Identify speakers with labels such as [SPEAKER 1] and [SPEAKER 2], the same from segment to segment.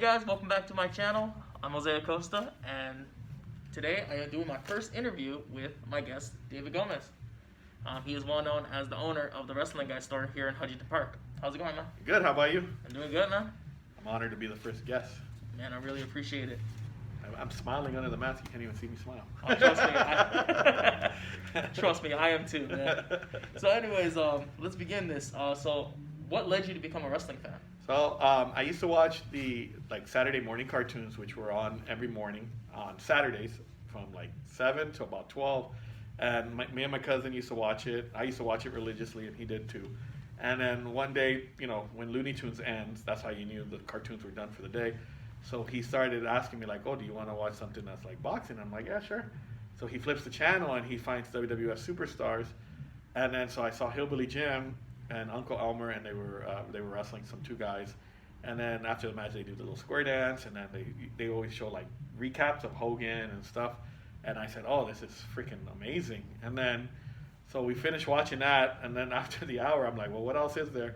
[SPEAKER 1] guys, welcome back to my channel. I'm Jose Acosta, and today I am doing my first interview with my guest, David Gomez. He is well known as the owner of the Wrestling Guy store here in Huntington Park. How's it going, man?
[SPEAKER 2] Good, how about you?
[SPEAKER 1] I'm doing good, man.
[SPEAKER 2] I'm honored to be the first guest.
[SPEAKER 1] Man, I really appreciate it.
[SPEAKER 2] I'm smiling under the mask, you can't even see me smile.
[SPEAKER 1] Oh, trust me, I am too, man. So anyways, let's begin this. So what led you to become a wrestling fan?
[SPEAKER 2] So I used to watch the Saturday morning cartoons, which were on every morning on Saturdays from 7 to about 12. And me and my cousin used to watch it. I used to watch it religiously, and he did too. And then one day, when Looney Tunes ends, that's how you knew the cartoons were done for the day. So he started asking me oh, do you want to watch something that's like boxing? I'm like, yeah, sure. So he flips the channel and he finds WWF Superstars. And then so I saw Hillbilly Jim and Uncle Elmer, and they were wrestling some two guys. And then after the match, they do the little square dance, and then they always show recaps of Hogan and stuff. And I said, oh, this is freaking amazing. And then so we finished watching that, and then after the hour, I'm like, well, what else is there?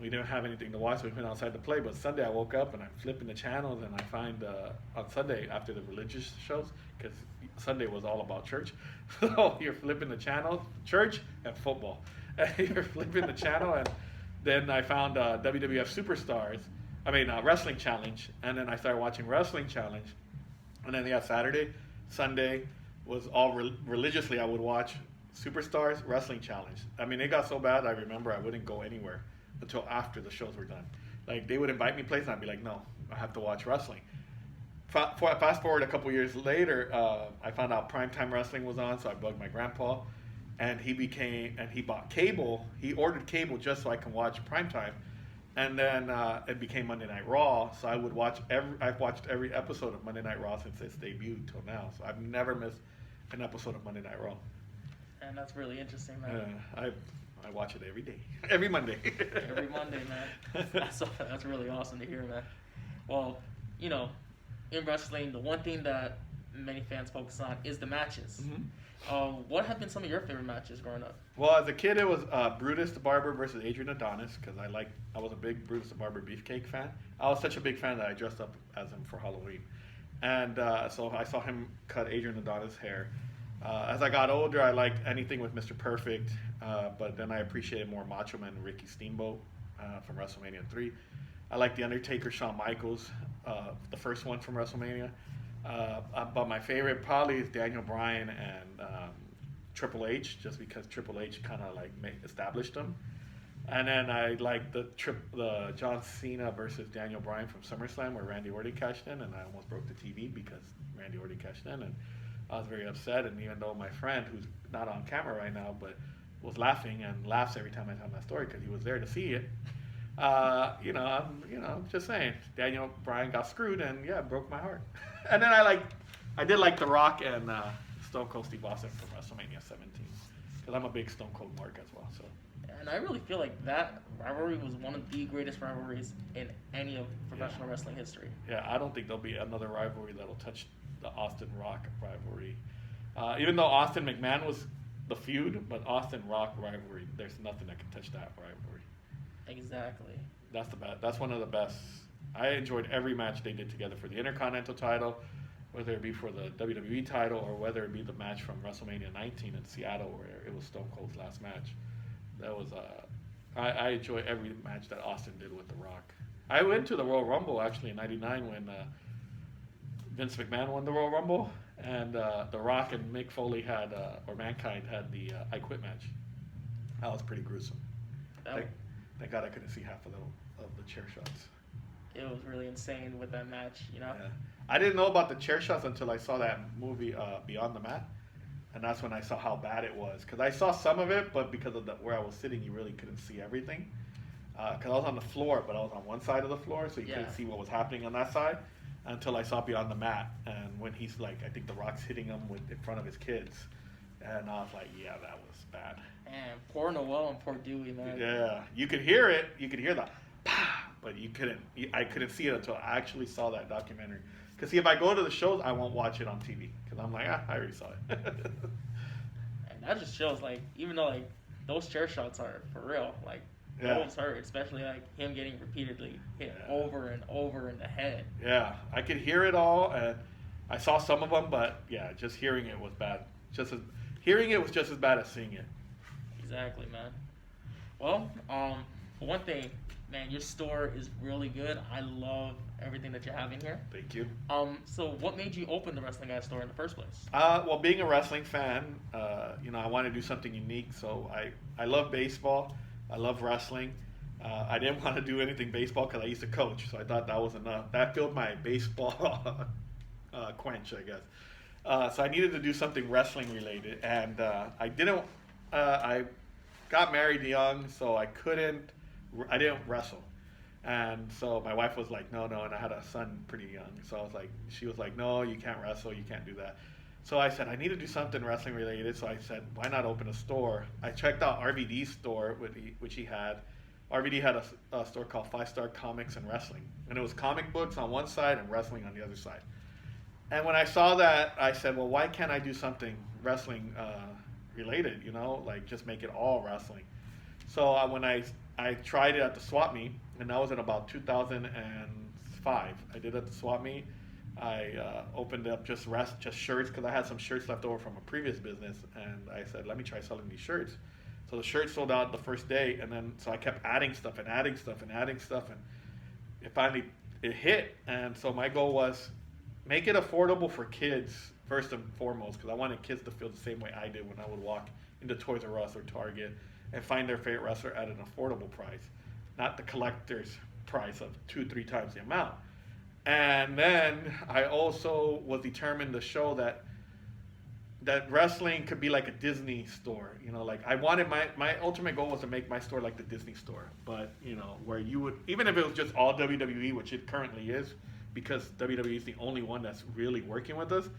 [SPEAKER 2] We didn't have anything to watch, so we went outside to play. But Sunday I woke up and I'm flipping the channels, and I find on Sunday after the religious shows, because Sunday was all about church. So you're flipping the channels, church and football. And you're flipping the channel, and then I found WWF Superstars. Wrestling Challenge, and then I started watching Wrestling Challenge. And then Saturday, Sunday was all religiously. I would watch Superstars, Wrestling Challenge. It got so bad. I remember I wouldn't go anywhere until after the shows were done. They would invite me places, and I'd be like, no, I have to watch wrestling. Fast forward a couple years later, I found out Primetime Wrestling was on, so I bugged my grandpa, and he bought cable. He ordered cable just so I can watch Primetime, and then it became Monday Night Raw. So I've watched every episode of Monday Night Raw since its debut till now. So I've never missed an episode of Monday Night Raw.
[SPEAKER 1] And that's really interesting, man.
[SPEAKER 2] I watch it every day, every Monday.
[SPEAKER 1] Every Monday, man. That's really awesome to hear, man. Well, in wrestling, the one thing that many fans focus on is the matches. Mm-hmm. What have been some of your favorite matches growing up?
[SPEAKER 2] Well, as a kid, it was Brutus the Barber versus Adrian Adonis, because I was a big Brutus the Barber Beefcake fan. I was such a big fan that I dressed up as him for Halloween. And so I saw him cut Adrian Adonis' hair. As I got older, I liked anything with Mr. Perfect, but then I appreciated more Macho Man and Ricky Steamboat from WrestleMania 3. I like The Undertaker, Shawn Michaels, the first one from WrestleMania. But my favorite probably is Daniel Bryan and Triple H, just because Triple H kind of established them. And then I like the John Cena versus Daniel Bryan from SummerSlam, where Randy Orton cashed in, and I almost broke the TV because Randy Orton cashed in, and I was very upset. And even though my friend, who's not on camera right now, but was laughing and laughs every time I tell that story because he was there to see it. I'm just saying, Daniel Bryan got screwed, and it broke my heart. And then I did like The Rock and Stone Cold Steve Austin from WrestleMania 17, because I'm a big Stone Cold mark as well. So.
[SPEAKER 1] And I really feel like that rivalry was one of the greatest rivalries in any of professional wrestling history.
[SPEAKER 2] Yeah, I don't think there'll be another rivalry that'll touch the Austin Rock rivalry. Even though Austin McMahon was the feud, but Austin Rock rivalry, there's nothing that can touch that rivalry.
[SPEAKER 1] Exactly.
[SPEAKER 2] That's one of the best. I enjoyed every match they did together for the Intercontinental title, whether it be for the WWE title or whether it be the match from WrestleMania 19 in Seattle, where it was Stone Cold's last match. That was I enjoy every match that Austin did with The Rock. I went to the Royal Rumble actually in '99 when Vince McMahon won the Royal Rumble, and The Rock and Mick Foley or Mankind had the I Quit match. That was pretty gruesome. Thank God I couldn't see half of the chair shots.
[SPEAKER 1] It was really insane with that match,
[SPEAKER 2] Yeah. I didn't know about the chair shots until I saw that movie Beyond the Mat, and that's when I saw how bad it was. Because I saw some of it, but because of where I was sitting, you really couldn't see everything. Because I was on the floor, but I was on one side of the floor, so you couldn't see what was happening on that side until I saw Beyond the Mat. And when he's I think The Rock's hitting him in front of his kids, and I was like, yeah, that was bad.
[SPEAKER 1] And poor Noel and poor Dewey, man.
[SPEAKER 2] Yeah, you could hear it. You could hear the "pah," but you couldn't. I couldn't see it until I actually saw that documentary. Because if I go to the shows, I won't watch it on TV because I'm like, I already saw it.
[SPEAKER 1] And that just shows, even though those chair shots are for real,
[SPEAKER 2] Yeah.
[SPEAKER 1] Those hurt, especially like him getting repeatedly hit
[SPEAKER 2] Yeah.
[SPEAKER 1] over and over in the head.
[SPEAKER 2] Yeah, I could hear it all, and I saw some of them, but yeah, just hearing it was bad. Hearing it was just as bad as seeing it.
[SPEAKER 1] Exactly, man. Well, for one thing, man, your store is really good. I love everything that you have in here.
[SPEAKER 2] Thank you.
[SPEAKER 1] So what made you open the Wrestling Guy store in the first place?
[SPEAKER 2] Well, being a wrestling fan, I wanted to do something unique. So I love baseball. I love wrestling. I didn't want to do anything baseball because I used to coach, so I thought that was enough. That filled my baseball quench, I guess. So I needed to do something wrestling related, and I didn't. I got married young, so I didn't wrestle. And so my wife was like, no, and I had a son pretty young. So she was like, no, you can't wrestle, you can't do that. So I said, I need to do something wrestling related. So I said, why not open a store? I checked out RVD's store, which he had. RVD had a store called 5-Star Comics and Wrestling. And it was comic books on one side and wrestling on the other side. And when I saw that, I said, well, why can't I do something wrestling related, like just make it all wrestling? So when I tried it at the swap meet, and that was in about 2005. I did it at the swap meet. I opened up just shirts because I had some shirts left over from a previous business, and I said, let me try selling these shirts. So the shirts sold out the first day, and then so I kept adding stuff, and it finally hit. And so my goal was make it affordable for kids first and foremost, because I wanted kids to feel the same way I did when I would walk into Toys R Us or Target and find their favorite wrestler at an affordable price, not the collector's price of 2-3 times the amount. And then I also was determined to show that wrestling could be like a Disney store. Like I wanted my ultimate goal was to make my store like the Disney store, but where you would, even if it was just all WWE, which it currently is, because WWE is the only one that's really working with us.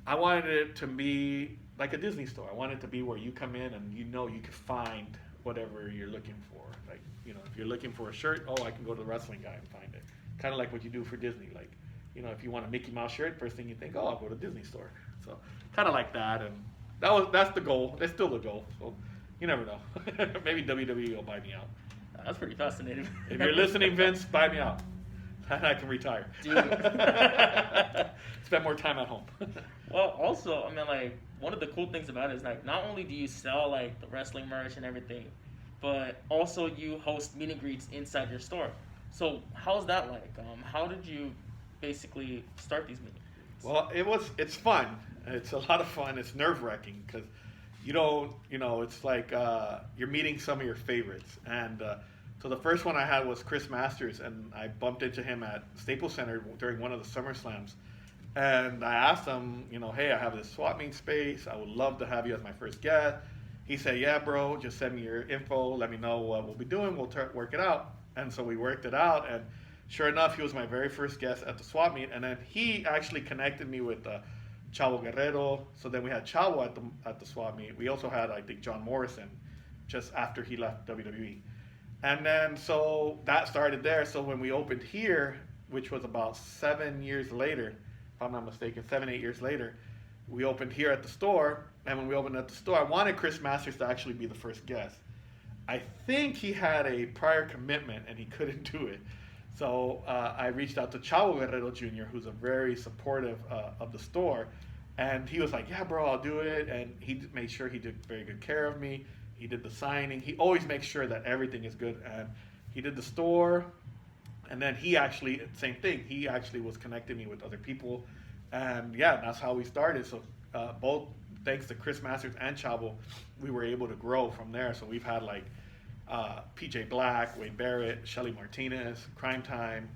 [SPEAKER 2] I wanted it to be like a Disney store. I wanted it to be where you come in and you can find whatever you're looking for. Like, if you're looking for a shirt, I can go to the Wrestling Guy and find it. Kind of like what you do for Disney. Like, if you want a Mickey Mouse shirt, first thing you think, I'll go to Disney store. So kind of like that. And that's the goal. That's still the goal. So you never know. Maybe WWE will buy me out.
[SPEAKER 1] That's pretty fascinating.
[SPEAKER 2] If you're listening, Vince, buy me out. And I can retire.
[SPEAKER 1] Dude.
[SPEAKER 2] Spend more time at home.
[SPEAKER 1] Well, also, I mean, like, one of the cool things about it is, like, not only do you sell, like, the wrestling merch and everything, but also you host meet and greets inside your store. So how's that like? How did you basically start these meet and greets?
[SPEAKER 2] Well, it's fun. It's a lot of fun. It's nerve-wracking because you don't, it's like you're meeting some of your favorites. And so the first one I had was Chris Masters, and I bumped into him at Staples Center during one of the Summer Slams. And I asked him, hey, I have this swap meet space. I would love to have you as my first guest. He said, yeah, bro, just send me your info. Let me know what we'll be doing. We'll work it out. And so we worked it out. And sure enough, he was my very first guest at the swap meet. And then he actually connected me with Chavo Guerrero. So then we had Chavo at the swap meet. We also had, I think, John Morrison just after he left WWE. And then so that started there. So when we opened here, which was about 7 years later, if I'm not mistaken, 7-8 years later, we opened here at the store. And when we opened at the store, I wanted Chris Masters to actually be the first guest. I think he had a prior commitment and he couldn't do it. So I reached out to Chavo Guerrero Jr., who's a very supportive of the store. And he was like, yeah, bro, I'll do it. And he made sure he took very good care of me. He did the signing. He always makes sure that everything is good. And he did the store. And then he actually, same thing, he actually was connecting me with other people. And yeah, that's how we started. So both thanks to Chris Masters and Chavo, we were able to grow from there. So we've had like PJ Black, Wade Barrett, Shelly Martinez, Crime Time,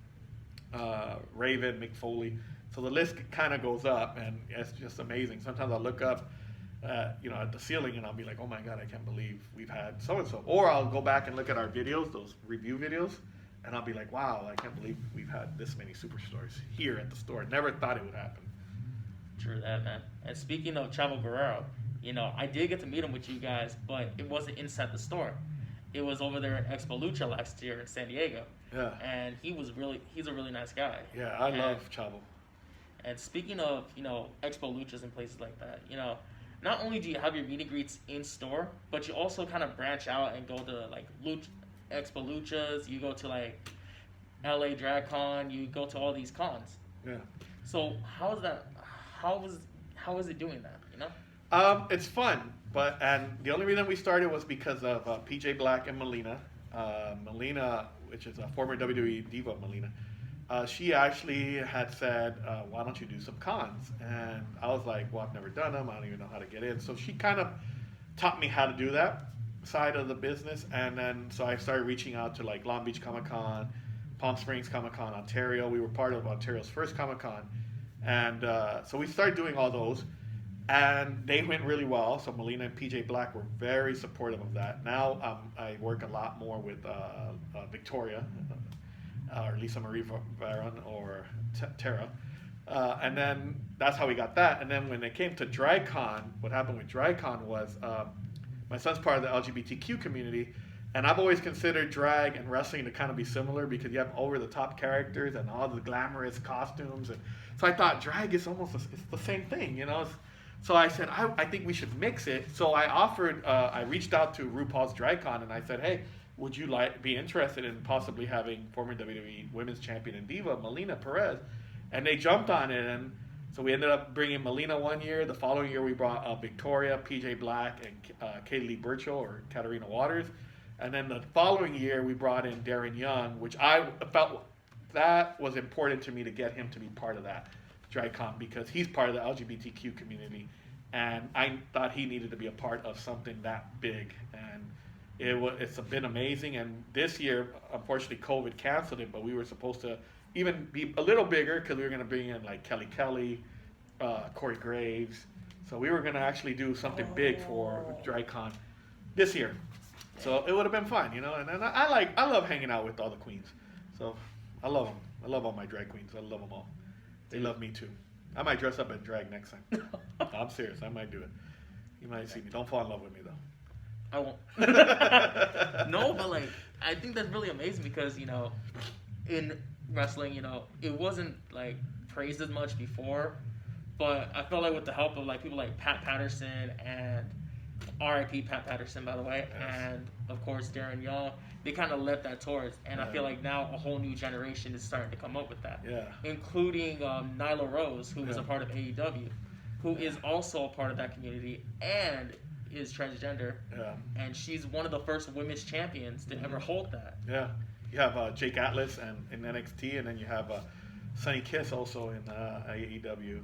[SPEAKER 2] Raven, Mick Foley. So the list kind of goes up, and it's just amazing. Sometimes I'll look up, at the ceiling, and I'll be like, oh my God, I can't believe we've had so-and-so. Or I'll go back and look at our videos, those review videos, and I'll be like, wow, I can't believe we've had this many superstars here at the store. Never thought it would happen.
[SPEAKER 1] True that, man. And speaking of Chavo Guerrero, I did get to meet him with you guys, but it wasn't inside the store. It was over there at Expo Lucha last year in San Diego.
[SPEAKER 2] Yeah.
[SPEAKER 1] And he's a really nice guy.
[SPEAKER 2] Yeah, I love Chavo.
[SPEAKER 1] And speaking of, Expo Luchas and places like that, not only do you have your meet and greets in store, but you also kind of branch out and go to like Expo Luchas, you go to like LA Drag Con, you go to all these cons.
[SPEAKER 2] Yeah.
[SPEAKER 1] So how is that? How is it doing that? You know?
[SPEAKER 2] It's fun, and the only reason we started was because of PJ Black and Melina. Melina, which is a former WWE diva, Melina. She actually had said, "Why don't you do some cons?" And I was like, "Well, I've never done them. I don't even know how to get in." So she kind of taught me how to do that side of the business, and then so I started reaching out to like Long Beach Comic Con, Palm Springs Comic Con, Ontario. We were part of Ontario's first Comic Con, and so we started doing all those. And they went really well. So Melina and PJ Black were very supportive of that. Now I work a lot more with Victoria, or Lisa Marie Varon, or Tara. And then that's how we got that. And then when it came to DryCon, what happened with DryCon was my son's part of the LGBTQ community. And I've always considered drag and wrestling to kind of be similar because you have over-the-top characters and all the glamorous costumes. And so I thought drag is almost it's the same thing, you know? So I said, I think we should mix it. So I reached out to RuPaul's DragCon and I said, hey, would you be interested in possibly having former WWE Women's Champion and Diva, Melina Perez? And they jumped on it. And so we ended up bringing Melina one year. The following year we brought Victoria, PJ Black, and Katie Lee Burchill, or Katarina Waters. And then the following year we brought in Darren Young, which I felt that was important to me to get him to be part of that DragCon because he's part of the LGBTQ community, and I thought he needed to be a part of something that big, and it's been amazing. And this year, unfortunately, COVID canceled it, but we were supposed to even be a little bigger because we were going to bring in like Kelly, Corey Graves, so we were going to actually do something big for DragCon this year. So it would have been fun, you know. And I love hanging out with all the queens, so I love them. I love all my drag queens. I love them all. They love me too. I might dress up in drag next time. I'm serious. I might do it. You might see me. Don't fall in love with me though.
[SPEAKER 1] I won't. No, but like I think that's really amazing because you know, in wrestling, you know, it wasn't like praised as much before, but I felt like with the help of like people like Pat Patterson and R.I.P. Pat Patterson, by the way,
[SPEAKER 2] yes.
[SPEAKER 1] And of course Darren Young, they kind of led that towards, and I feel like now a whole new generation is starting to come up with that.
[SPEAKER 2] Yeah.
[SPEAKER 1] Including Nyla Rose, who was a part of AEW, who is also a part of that community and is transgender. Yeah. And she's one of the first women's champions to ever hold that.
[SPEAKER 2] Yeah. You have Jake Atlas in NXT, and then you have Sonny Kiss also in AEW.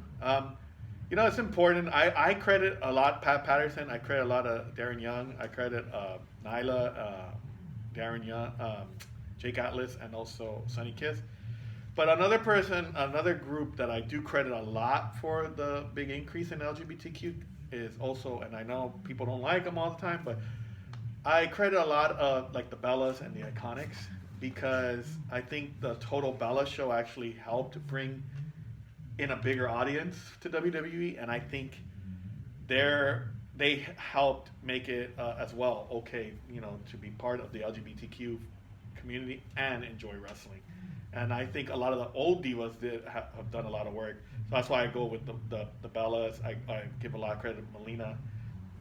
[SPEAKER 2] You know, it's important. I credit a lot Pat Patterson. I credit a lot of Darren Young. I credit Nyla, Darren Young, Jake Atlas, and also Sonny Kiss. But another group that I do credit a lot for the big increase in LGBTQ is also, and I know people don't like them all the time, but I credit a lot of like the Bellas and the Iconics because I think the Total Bella show actually helped bring in a bigger audience to WWE, and I think they helped make it as well okay, you know, to be part of the LGBTQ community and enjoy wrestling. And I think a lot of the old divas have done a lot of work. So that's why I go with the Bellas. I give a lot of credit to Melina,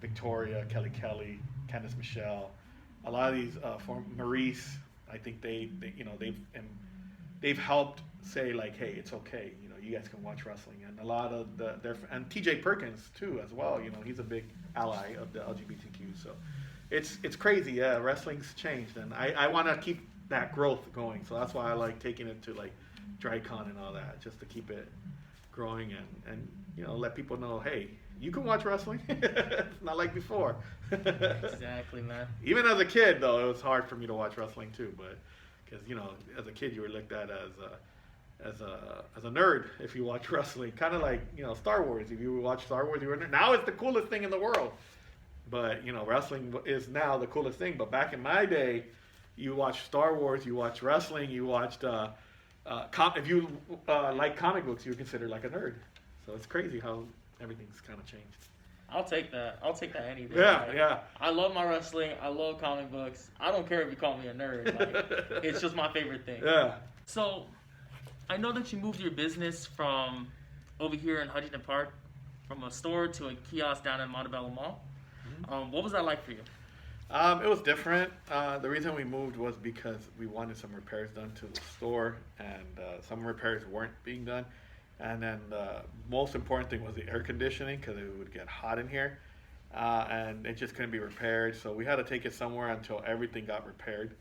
[SPEAKER 2] Victoria, Kelly, Candice Michelle. A lot of these for Maurice, I think they've helped say like, hey, it's okay. You know, you guys can watch wrestling. And a lot of and TJ Perkins too as well. You know, he's a big ally of the LGBTQ. So it's crazy. Yeah, wrestling's changed, and I want to keep that growth going. So that's why I like taking it to like DryCon and all that, just to keep it growing and you know, let people know, hey, you can watch wrestling. It's not like before.
[SPEAKER 1] Exactly, man.
[SPEAKER 2] Even as a kid, though, it was hard for me to watch wrestling too, but because you know, as a kid, you were looked at as a nerd if you watch wrestling. Kind of like, you know, Star Wars. If you watch Star Wars, you were a nerd. Now it's the coolest thing in the world. But you know, wrestling is now the coolest thing. But back in my day, you watched Star Wars, you watched wrestling, you watched if you like comic books, you were considered like a nerd. So it's crazy how everything's kind of changed.
[SPEAKER 1] I'll take that any day.
[SPEAKER 2] Yeah,
[SPEAKER 1] like,
[SPEAKER 2] yeah.
[SPEAKER 1] I love my wrestling. I love comic books. I don't care if you call me a nerd. Like, it's just my favorite thing.
[SPEAKER 2] Yeah.
[SPEAKER 1] So, I know that you moved your business from over here in Huntington Park, from a store to a kiosk down in Montebello Mall. Mm-hmm. What was that like for you?
[SPEAKER 2] It was different. The reason we moved was because we wanted some repairs done to the store, and some repairs weren't being done. And then the most important thing was the air conditioning because it would get hot in here, and it just couldn't be repaired. So we had to take it somewhere until everything got repaired.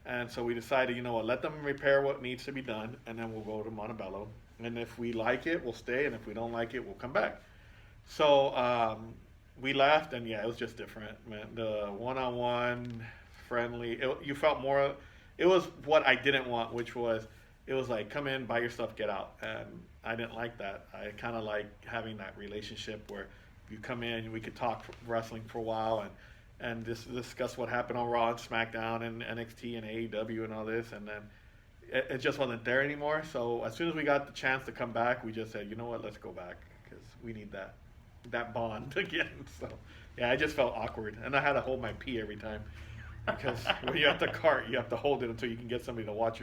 [SPEAKER 2] And so we decided, you know what, let them repair what needs to be done, and then we'll go to Montebello. And if we like it, we'll stay, and if we don't like it, we'll come back. So we left, and yeah, it was just different, man. The one-on-one, friendly, you felt more. It was what I didn't want, which was, it was like, come in, buy your stuff, get out, and I didn't like that. I kind of like having that relationship where you come in, we could talk wrestling for a while, and just discuss what happened on Raw and SmackDown and NXT and AEW and all this, and then it just wasn't there anymore. So as soon as we got the chance to come back, we just said, you know what, let's go back because we need that bond again. So yeah, I just felt awkward, and I had to hold my pee every time because when you're at the cart, you have to hold it until you can get somebody to watch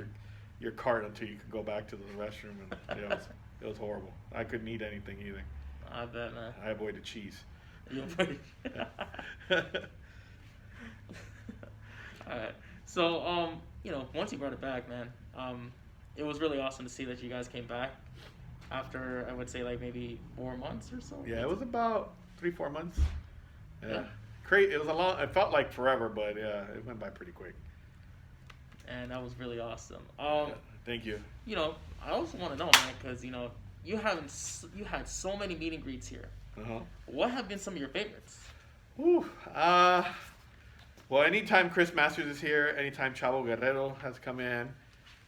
[SPEAKER 2] your cart until you can go back to the restroom, and it was horrible. I couldn't eat anything either.
[SPEAKER 1] I bet, man.
[SPEAKER 2] I avoided cheese.
[SPEAKER 1] You avoided. All right. So, once you brought it back, man, it was really awesome to see that you guys came back after, I would say, like maybe 4 months or so.
[SPEAKER 2] Yeah, it was about 3-4 months.
[SPEAKER 1] Yeah.
[SPEAKER 2] Great. It was a long. It felt like forever, but yeah, it went by pretty quick.
[SPEAKER 1] And that was really awesome.
[SPEAKER 2] Thank you.
[SPEAKER 1] I also want to know, man, because you had so many meet and greets here. What have been some of your favorites?
[SPEAKER 2] Ooh, well, anytime Chris Masters is here, anytime Chavo Guerrero has come in,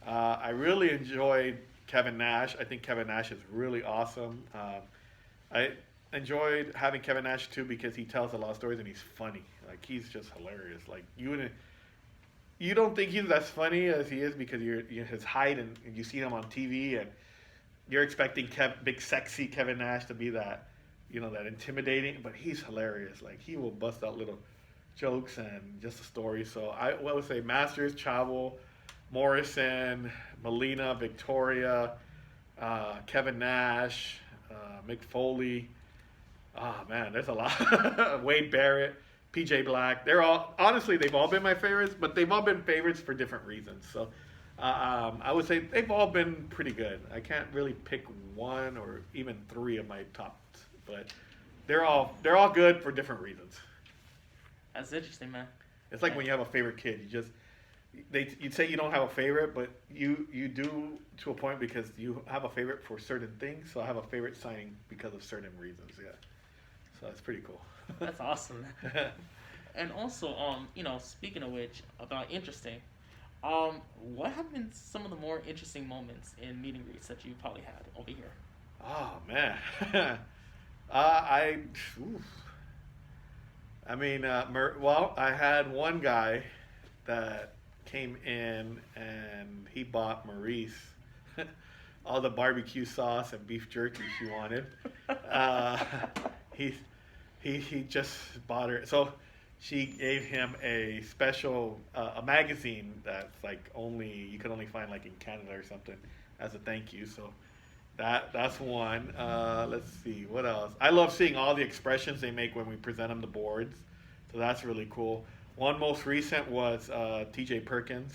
[SPEAKER 2] I really enjoyed Kevin Nash. I think Kevin Nash is really awesome. I enjoyed having Kevin Nash too because he tells a lot of stories and he's funny. Like, he's just hilarious. Like, you don't think he's as funny as he is because you're his height and you see him on TV and you're expecting big sexy Kevin Nash to be that, that intimidating, but he's hilarious. Like, he will bust out little jokes and just a story. So I would say Masters, Chavo, Morrison, Melina, Victoria, Kevin Nash, Mick Foley. Oh man, there's a lot. Wade Barrett, PJ Black. They've all been my favorites, but they've all been favorites for different reasons. So I would say they've all been pretty good. I can't really pick one or even three of my tops, but they're all good for different reasons.
[SPEAKER 1] That's interesting, man.
[SPEAKER 2] It's like when you have a favorite kid. You'd say you don't have a favorite, but you do to a point because you have a favorite for certain things. So I have a favorite signing because of certain reasons. Yeah. So that's pretty cool.
[SPEAKER 1] That's awesome. And also, speaking of which, about interesting, what have been some of the more interesting moments in meet and greets that you probably had over here?
[SPEAKER 2] Oh man. I had one guy that came in and he bought Maurice all the barbecue sauce and beef jerky she wanted. He just bought her. So she gave him a special a magazine that's like you could only find like in Canada or something as a thank you. So that's one. Let's see what else. I love seeing all the expressions they make when we present them the boards. So that's really cool. One most recent was T.J. Perkins.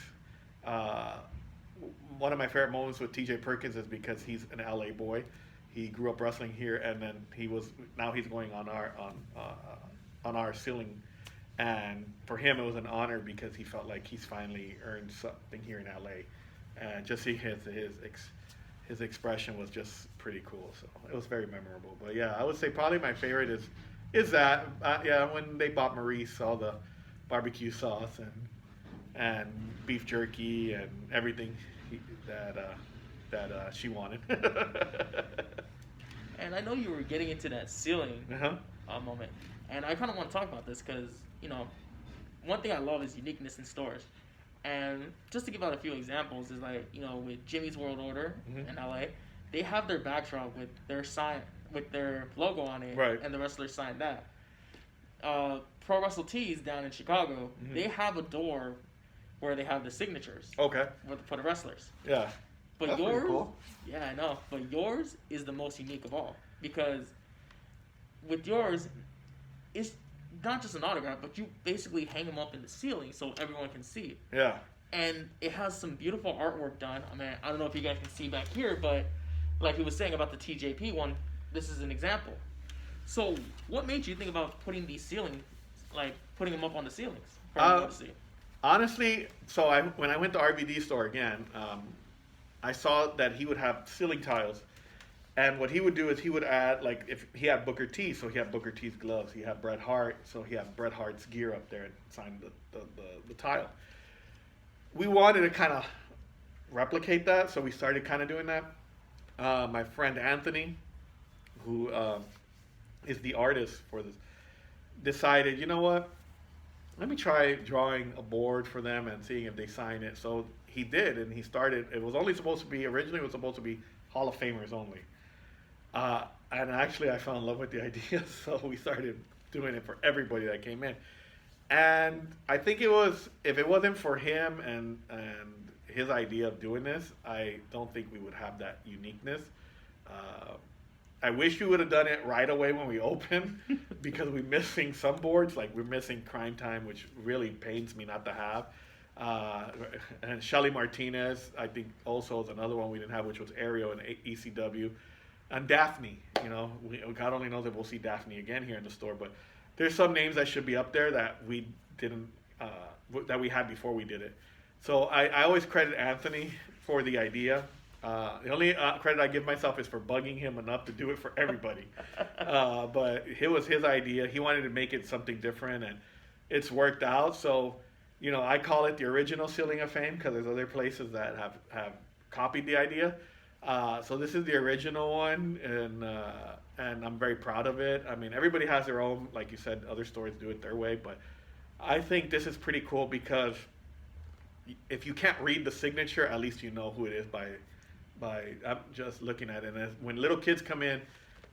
[SPEAKER 2] One of my favorite moments with T.J. Perkins is because he's an LA boy. He grew up wrestling here, and then now he's going on our ceiling. And for him, it was an honor because he felt like he's finally earned something here in LA. And just see his expression was just pretty cool. So it was very memorable. But yeah, I would say probably my favorite is that when they bought Maurice all the barbecue sauce and beef jerky and everything that she wanted.
[SPEAKER 1] And I know you were getting into that ceiling moment, and I kind of want to talk about this because one thing I love is uniqueness in stores. And just to give out a few examples is like, with Jimmy's World Order in LA, they have their backdrop with their sign, with their logo on it,
[SPEAKER 2] right,
[SPEAKER 1] and the wrestlers signed that. Pro Wrestle Tees down in Chicago, they have a door where they have the signatures.
[SPEAKER 2] Okay.
[SPEAKER 1] For the wrestlers.
[SPEAKER 2] Yeah.
[SPEAKER 1] But
[SPEAKER 2] that's
[SPEAKER 1] yours,
[SPEAKER 2] pretty cool.
[SPEAKER 1] Yeah, I know. But yours is the most unique of all because with yours, not just an autograph, but you basically hang them up in the ceiling so everyone can see it.
[SPEAKER 2] Yeah.
[SPEAKER 1] And it has some beautiful artwork done. I mean, I don't know if you guys can see back here, but like he was saying about the TJP one, this is an example. So, what made you think about putting these ceilings, like putting them up on the ceilings for everyone to see?
[SPEAKER 2] Honestly, so when I went to RVD store again, I saw that he would have ceiling tiles. And what he would do is he would add, like, if he had Booker T, so he had Booker T's gloves. He had Bret Hart, so he had Bret Hart's gear up there and signed the tile. We wanted to kind of replicate that, so we started kind of doing that. My friend Anthony, who is the artist for this, decided, you know what? Let me try drawing a board for them and seeing if they sign it. So he did, and he started. It was only supposed to be, originally it was supposed to be Hall of Famers only. And actually I fell in love with the idea, so we started doing it for everybody that came in. And I think it was, if it wasn't for him and his idea of doing this, I don't think we would have that uniqueness. I wish we would have done it right away when we opened because we're missing some boards, like we're missing Crime Time, which really pains me not to have. And Shelly Martinez, I think also is another one we didn't have, which was Aerial and ECW. And Daphne, you know, God only knows if we'll see Daphne again here in the store, but there's some names that should be up there that we didn't, that we had before we did it. So I always credit Anthony for the idea. The only credit I give myself is for bugging him enough to do it for everybody. But it was his idea. He wanted to make it something different, and it's worked out. So, you know, I call it the original Ceiling of Fame because there's other places that have copied the idea. So this is the original one, and I'm very proud of it. I mean, everybody has their own, like you said, other stores do it their way, but I think this is pretty cool because if you can't read the signature, at least you know who it is by I'm just looking at it. And when little kids come in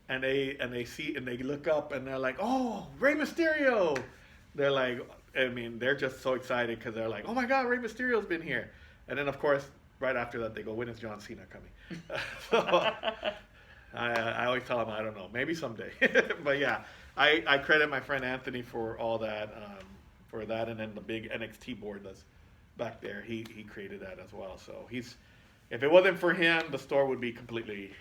[SPEAKER 2] and they see and they look up and they're like, "Oh, Rey Mysterio!" They're like, I mean, they're just so excited because they're like, "Oh my God, Rey Mysterio's been here!" And then of course, right after that, they go, "When is John Cena coming?" So I always tell them, I don't know, maybe someday. But yeah, I credit my friend Anthony for all that, and then the big NXT board that's back there, he created that as well. So if it wasn't for him, the store would be completely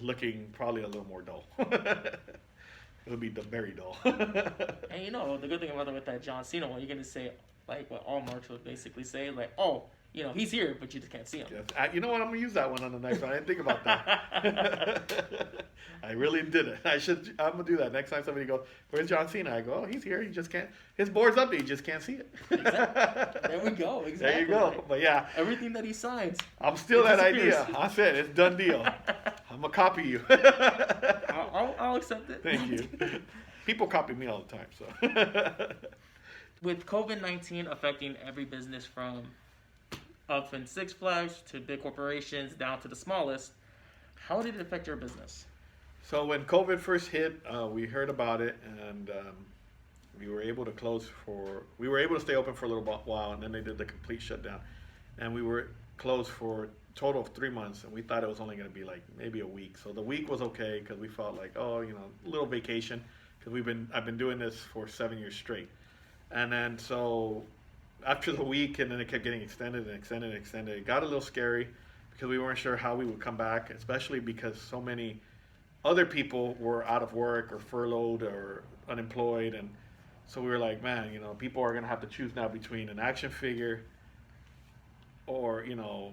[SPEAKER 2] looking probably a little more dull. It would be very dull.
[SPEAKER 1] And you know, the good thing about it with that John Cena one, you're gonna say like what all marks would basically say, like, oh, you know, he's here, but you just can't see him.
[SPEAKER 2] Yes. You know what? I'm gonna use that one on the next one. I didn't think about that. I really didn't. I'm gonna do that next time somebody goes, "Where's John Cena?" I go, "Oh, he's here. He just can't. His board's up there. You just can't see it."
[SPEAKER 1] Exactly. There we go. Exactly.
[SPEAKER 2] There you go.
[SPEAKER 1] Right.
[SPEAKER 2] But yeah,
[SPEAKER 1] everything that he signs,
[SPEAKER 2] I'm still that idea. I said it's done deal. I'm gonna copy you.
[SPEAKER 1] I'll accept it.
[SPEAKER 2] Thank you. People copy me all the time. So.
[SPEAKER 1] With COVID-19 affecting every business from up in Six Flags to big corporations down to the smallest, how did it affect your business?
[SPEAKER 2] So when COVID first hit, we heard about it, and we were able to stay open for a little while, and then they did the complete shutdown, and we were closed for a total of 3 months, and we thought it was only going to be like maybe a week. So the week was okay because we felt like, oh, you know, a little vacation because I've been doing this for 7 years straight, and then so. After the week, and then it kept getting extended and extended and extended. It got a little scary because we weren't sure how we would come back, especially because so many other people were out of work or furloughed or unemployed. And so we were like, man, you know, people are going to have to choose now between an action figure or, you know,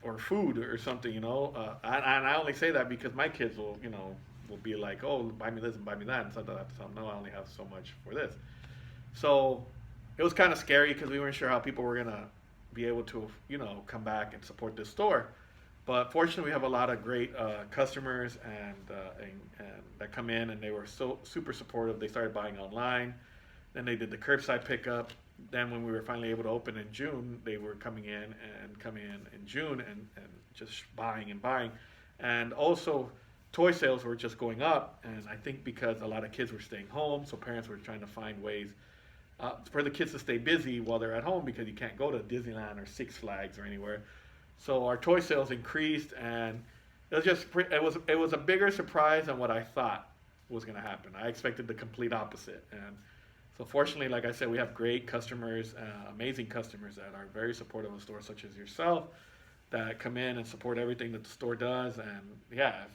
[SPEAKER 2] or food or something, you know. And I only say that because my kids will be like, oh, buy me this and buy me that. And sometimes I have to tell them, no, I only have so much for this. So it was kind of scary because we weren't sure how people were going to be able to, you know, come back and support this store. But fortunately, we have a lot of great customers and that come in, and they were so super supportive. They started buying online. Then they did the curbside pickup. Then when we were finally able to open in June, they were coming in June and just buying and buying. And also, toy sales were just going up. And I think because a lot of kids were staying home, so parents were trying to find ways for the kids to stay busy while they're at home because you can't go to Disneyland or Six Flags or anywhere. So our toy sales increased, and it was a bigger surprise than what I thought. was going to happen. I expected the complete opposite. And so fortunately, like I said, we have great customers, amazing customers that are very supportive of the store, such as yourself, that come in and support everything that the store does. And yeah,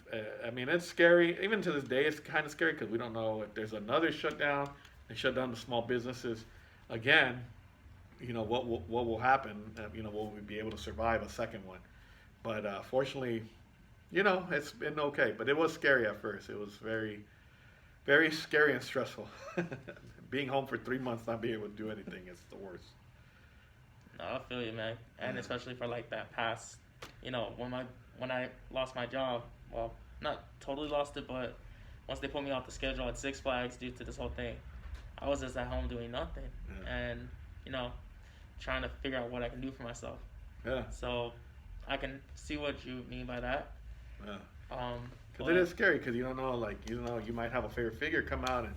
[SPEAKER 2] I mean, it's scary. Even to this day, it's kind of scary because we don't know if there's another shutdown. They shut down the small businesses again. What will happen? Will we be able to survive a second one? But fortunately, it's been okay. But it was scary at first. It was very, very scary and stressful. Being home for 3 months, not being able to do anything is the worst.
[SPEAKER 1] No, I feel you, man. And especially for like that past, when I lost my job, well, not totally lost it, but once they put me off the schedule at Six Flags due to this whole thing, I was just at home doing nothing. And, trying to figure out what I can do for myself.
[SPEAKER 2] Yeah.
[SPEAKER 1] So I can see what you mean by that.
[SPEAKER 2] Yeah. Because it is scary because you don't know, you might have a favorite figure come out and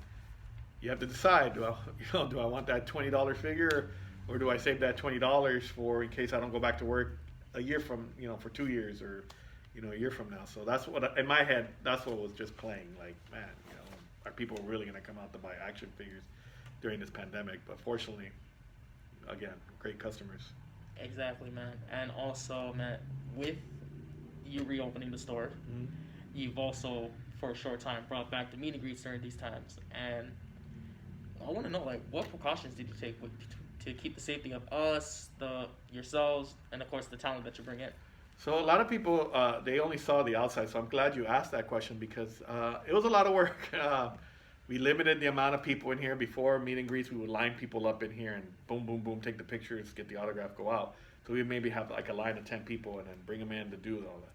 [SPEAKER 2] you have to decide, do I want that $20 figure or do I save that $20 for in case I don't go back to work a year from, for 2 years or, a year from now. So that's what, in my head, that's what was just playing. Like, man, are people really going to come out to buy action figures during this pandemic? But fortunately, again, great customers.
[SPEAKER 1] Exactly, man. And also, man, with you reopening the store, you've also, for a short time, brought back the meet and greets during these times. And I want to know, what precautions did you take to keep the safety of us, yourselves, and of course the talent that you bring in?
[SPEAKER 2] So a lot of people, they only saw the outside. So I'm glad you asked that question because it was a lot of work. We limited the amount of people in here. Before meet and greets, we would line people up in here and boom, boom, boom, take the pictures, get the autograph, go out. So we maybe have like a line of 10 people and then bring them in to do all that.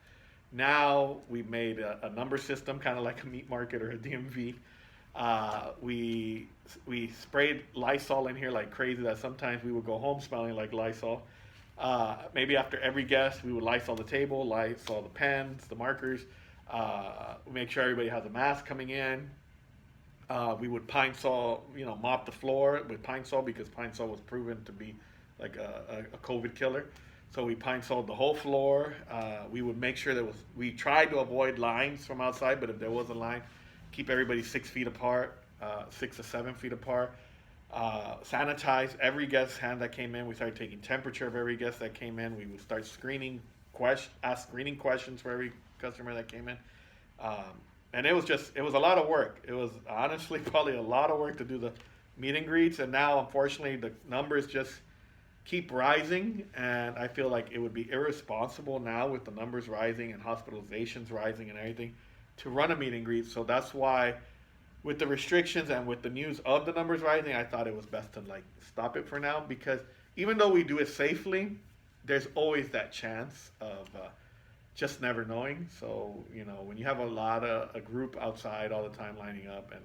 [SPEAKER 2] Now we've made a number system, kind of like a meat market or a DMV. We sprayed Lysol in here like crazy that sometimes we would go home smelling like Lysol. Maybe after every guest, we would Lysol the table, Lysol the pens, the markers, make sure everybody has a mask coming in. We would Pine Sol, mop the floor with Pine Sol because Pine Sol was proven to be like a COVID killer. So we Pine Soled the whole floor. We would make sure we tried to avoid lines from outside, but if there was a line, keep everybody 6 feet apart, 6 to 7 feet apart. Sanitize every guest's hand that came in. We started taking temperature of every guest that came in. We would start ask screening questions for every customer that came in. And it was a lot of work. It was honestly probably a lot of work to do the meet and greets. And now, unfortunately, the numbers just keep rising. And I feel like it would be irresponsible now with the numbers rising and hospitalizations rising and everything to run a meet and greet. So that's why with the restrictions and with the news of the numbers rising, I thought it was best to stop it for now because even though we do it safely, there's always that chance of just never knowing. So, when you have a group outside all the time lining up and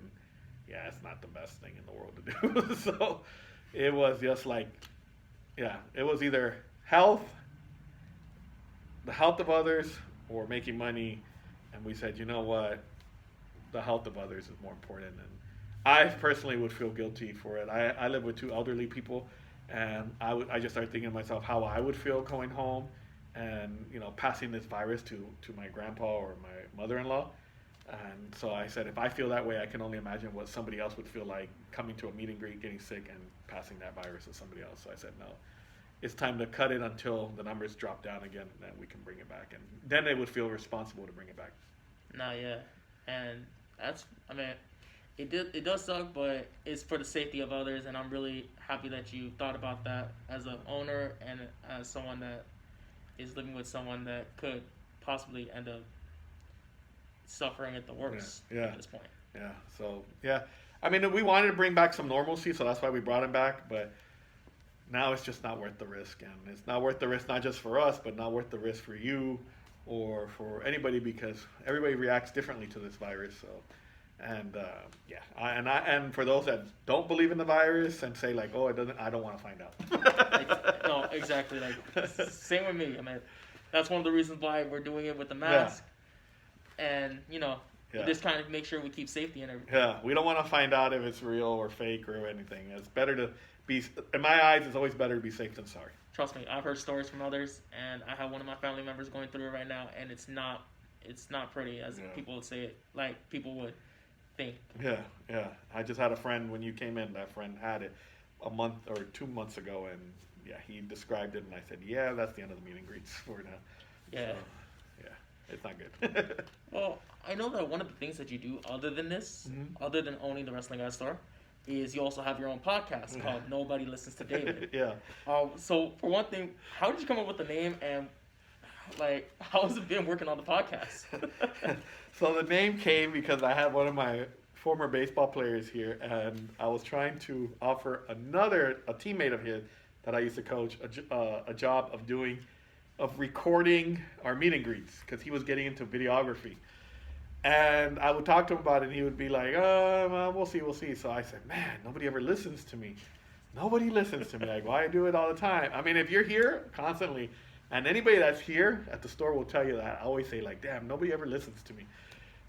[SPEAKER 2] it's not the best thing in the world to do. So it was just it was either the health of others or making money. And we said, you know what? The health of others is more important. And I personally would feel guilty for it. I live with 2 elderly people and I just started thinking to myself how I would feel going home and passing this virus to my grandpa or my mother-in-law. And so I said, if I feel that way, I can only imagine what somebody else would feel like coming to a meet and greet, getting sick, and passing that virus to somebody else. So I said, no, it's time to cut it until the numbers drop down again, and then we can bring it back. And then they would feel responsible to bring it back.
[SPEAKER 1] No, yeah, and it does suck, but it's for the safety of others, and I'm really happy that you thought about that as an owner and as someone that is living with someone that could possibly end up suffering at the worst at this point.
[SPEAKER 2] Yeah. So we wanted to bring back some normalcy, so that's why we brought him back. But now it's just not worth the risk, and it's not worth the risk not just for us, but not worth the risk for you or for anybody because everybody reacts differently to this virus. So, and for those that don't believe in the virus and say oh, it doesn't, I don't want to find out.
[SPEAKER 1] No, exactly. Same with me. That's one of the reasons why we're doing it with the mask. And, just kind of make sure we keep safety and everything.
[SPEAKER 2] Yeah, we don't want to find out if it's real or fake or anything. It's better to be, in my eyes, it's always better to be safe than sorry.
[SPEAKER 1] Trust me, I've heard stories from others, and I have one of my family members going through it right now, and it's not pretty, as people would say it, people would think.
[SPEAKER 2] Yeah. I just had a friend when you came in. That friend had it a month or 2 months ago, and yeah, he described it, and I said, yeah, that's the end of the meet and greets for now.
[SPEAKER 1] Yeah.
[SPEAKER 2] So, yeah, it's not good.
[SPEAKER 1] Well, I know that one of the things that you do other than this,
[SPEAKER 2] Mhm.
[SPEAKER 1] other than owning the Wrestling Guy store, is you also have your own podcast called Nobody Listens to David.
[SPEAKER 2] Yeah.
[SPEAKER 1] So for one thing, how did you come up with the name, and like how has it been working on the podcast?
[SPEAKER 2] So the name came because I had one of my former baseball players here, and I was trying to offer a teammate of his that I used to coach a job of recording our meet and greets because he was getting into videography. And I would talk to him about it, and he would be like, well, we'll see. So I said, man, nobody ever listens to me. Nobody listens to me. I go, I do it all the time. I mean, if you're here constantly, and anybody that's here at the store will tell you that, I always say, like, damn, nobody ever listens to me.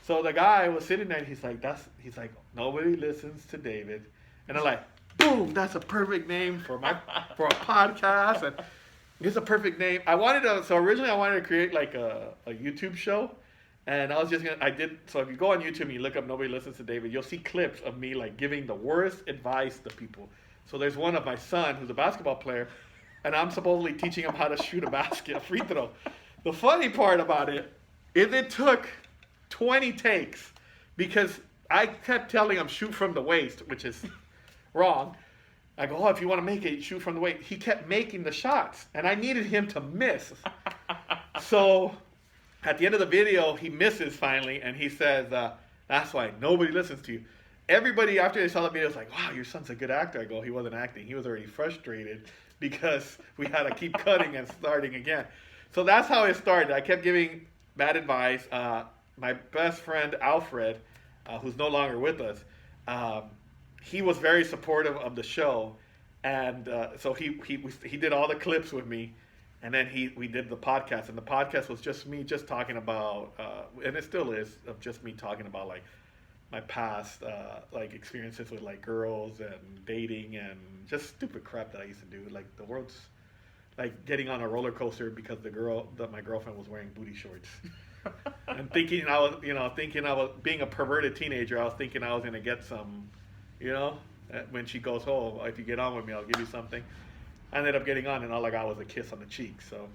[SPEAKER 2] So the guy was sitting there, and he's like, nobody listens to David. And I'm like, boom, that's a perfect name for a podcast, and it's a perfect name. So originally I wanted to create like a YouTube show. And I was just so if you go on YouTube and you look up Nobody Listens to David, you'll see clips of me like giving the worst advice to people. So there's one of my son who's a basketball player, and I'm supposedly teaching him how to shoot a free throw. The funny part about it is it took 20 takes because I kept telling him shoot from the waist, which is wrong. I go, if you want to make it, shoot from the waist. He kept making the shots, and I needed him to miss. So at the end of the video, he misses finally, and he says, that's why nobody listens to you. Everybody, after they saw the video, was like, wow, your son's a good actor. I go, he wasn't acting. He was already frustrated because we had to keep cutting and starting again. So that's how it started. I kept giving bad advice. My best friend, Alfred, who's no longer with us, he was very supportive of the show. And so he did all the clips with me. And then we did the podcast, and the podcast was just me talking about, and it still is, of just me talking about like my past like experiences with like girls and dating and just stupid crap that I used to do. Like the world's like getting on a roller coaster because my girlfriend was wearing booty shorts, and thinking I was being a perverted teenager. I was thinking I was gonna get some, when she goes home, if you get on with me, I'll give you something. I ended up getting on, and all I got was a kiss on the cheek. So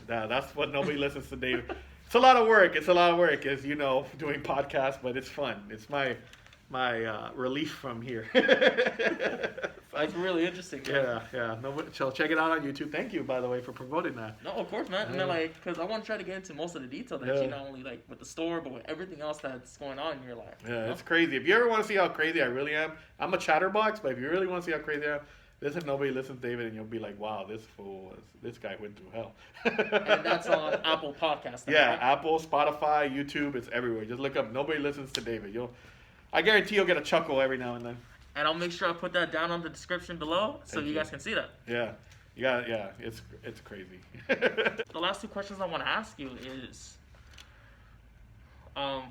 [SPEAKER 2] that's what Nobody Listens to David. It's a lot of work. As doing podcasts, but it's fun. It's my relief from here.
[SPEAKER 1] That's really interesting. Man.
[SPEAKER 2] Yeah. So check it out on YouTube. Thank you, by the way, for promoting that.
[SPEAKER 1] No, of course, man. Because I want to try to get into most of the detail that you not only like with the store, but with everything else that's going on in your life.
[SPEAKER 2] Yeah, it's crazy. If you ever want to see how crazy I really am, I'm a chatterbox. But if you really want to see how crazy I am, listen, Nobody Listens to David, and you'll be like, wow, this guy went through hell.
[SPEAKER 1] And that's on Apple Podcasts.
[SPEAKER 2] Yeah,
[SPEAKER 1] right?
[SPEAKER 2] Apple, Spotify, YouTube, it's everywhere. Just look up Nobody Listens to David. I guarantee you'll get a chuckle every now and then.
[SPEAKER 1] And I'll make sure I put that down on the description below so you guys can see that.
[SPEAKER 2] Yeah, it's crazy.
[SPEAKER 1] The last two questions I want to ask you is,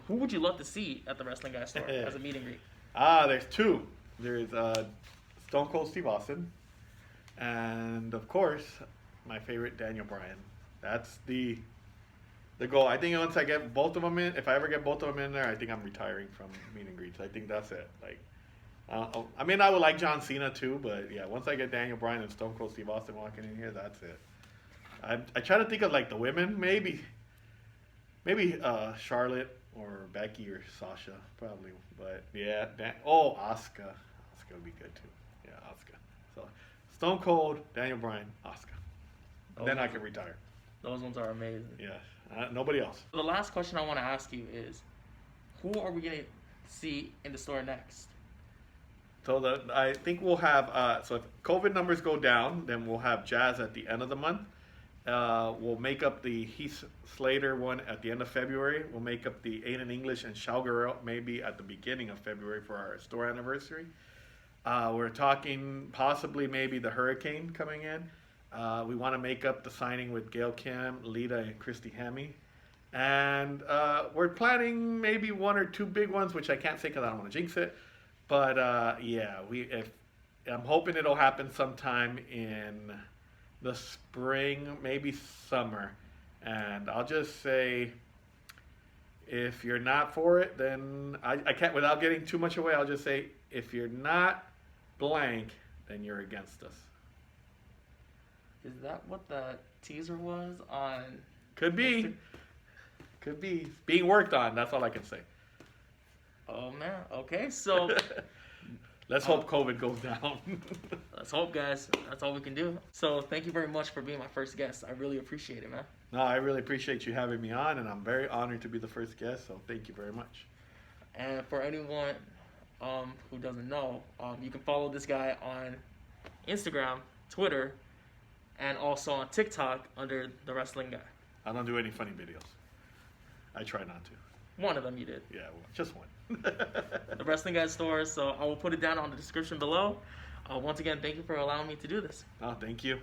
[SPEAKER 1] who would you love to see at the Wrestling Guy store as a meet and greet?
[SPEAKER 2] There's two. There's Stone Cold Steve Austin, and of course, my favorite Daniel Bryan. That's the goal. I think once I get both of them in, if I ever get both of them in there, I think I'm retiring from meet and greets. I think that's it. Like, I would like John Cena too, but yeah, once I get Daniel Bryan and Stone Cold Steve Austin walking in here, that's it. I try to think of like the women, maybe Charlotte or Becky or Sasha, probably. But yeah, Asuka. Asuka would be good too. Yeah, Asuka. So Stone Cold, Daniel Bryan, Asuka. Then I can retire.
[SPEAKER 1] Those ones are amazing.
[SPEAKER 2] Yeah, nobody else.
[SPEAKER 1] The last question I want to ask you is, who are we going to see in the store next?
[SPEAKER 2] So I think we'll have, so if COVID numbers go down, then we'll have Jazz at the end of the month. We'll make up the Heath Slater one at the end of February. We'll make up the Aiden English and Shao Guerrero maybe at the beginning of February for our store anniversary. We're talking possibly maybe the Hurricane coming in. We want to make up the signing with Gail Kim, Lita, and Christy Hemme. And we're planning maybe one or two big ones, which I can't say because I don't want to jinx it. But I'm hoping it'll happen sometime in the spring, maybe summer. And I'll just say, If you're not for it, then I can't, without getting too much away, I'll just say, if you're not blank, then you're against us.
[SPEAKER 1] Is that what the teaser was on?
[SPEAKER 2] Could be. Could be. Being worked on, that's all I can say.
[SPEAKER 1] Oh, man. Okay, so...
[SPEAKER 2] Let's hope COVID goes down.
[SPEAKER 1] Let's hope, guys. That's all we can do. So thank you very much for being my first guest. I really appreciate it, man.
[SPEAKER 2] No, I really appreciate you having me on, and I'm very honored to be the first guest, so thank you very much.
[SPEAKER 1] And for anyone who doesn't know, you can follow this guy on Instagram, Twitter, and also on TikTok under The Wrestling Guy.
[SPEAKER 2] I don't do any funny videos. I try not to.
[SPEAKER 1] One of them you did.
[SPEAKER 2] Yeah, well, just one.
[SPEAKER 1] The Wrestling Guy store, so I will put it down on the description below. Once again, thank you for allowing me to do this.
[SPEAKER 2] Oh, thank you.